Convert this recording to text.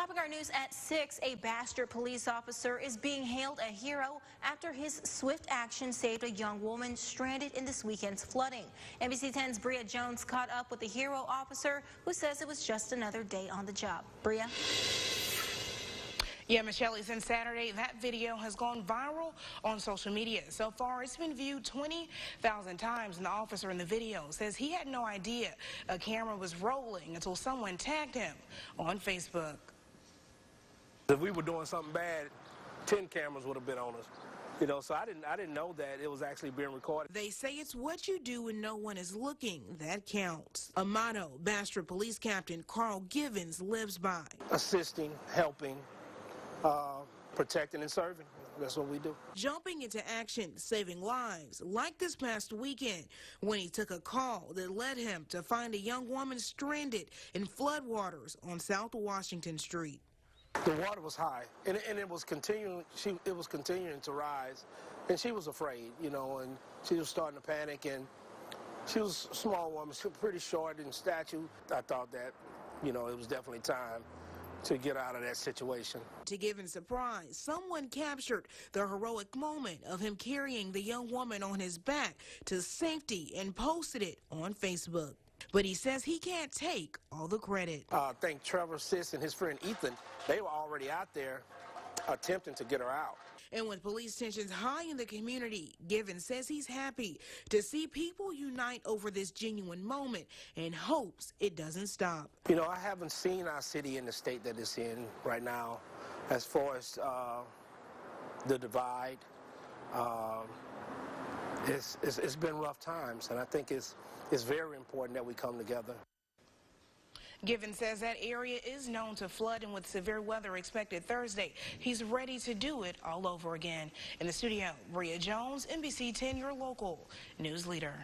Topping our news at 6, a Bastrop police officer is being hailed a hero after his swift action saved a young woman stranded in this weekend's flooding. NBC 10's Bria Jones caught up with the hero officer who says it was just another day on the job. Bria? Yeah, Michelle, since Saturday, that video has gone viral on social media. So far, it's been viewed 20,000 times, and the officer in the video says he had no idea a camera was rolling until someone tagged him on Facebook. If we were doing something bad, 10 cameras would have been on us. You know, so I didn't know that it was actually being recorded. They say it's what you do when no one is looking that counts. A motto Bastrop Police Captain Carl Givens lives by. Assisting, helping, protecting and serving. That's what we do. Jumping into action, saving lives, like this past weekend when he took a call that led him to find a young woman stranded in floodwaters on South Washington Street. The water was high, and it was continuing. It was continuing to rise, and she was afraid, you know, and she was starting to panic. And she was a small woman, she was pretty short in stature. I thought that, you know, it was definitely time to get out of that situation. To Given's surprise, someone captured the heroic moment of him carrying the young woman on his back to safety and posted it on Facebook. But he says he can't take all the credit. I think Trevor, Sis, and his friend Ethan, they were already out there attempting to get her out. And with police tensions high in the community, Givens says he's happy to see people unite over this genuine moment and hopes it doesn't stop. You know, I haven't seen our city in the state that it's in right now as far as the divide. It's been rough times, and I think it's very important that we come together. Givens says that area is known to flood, and with severe weather expected Thursday, he's ready to do it all over again. In the studio, Bria Jones, NBC 10, your local news leader.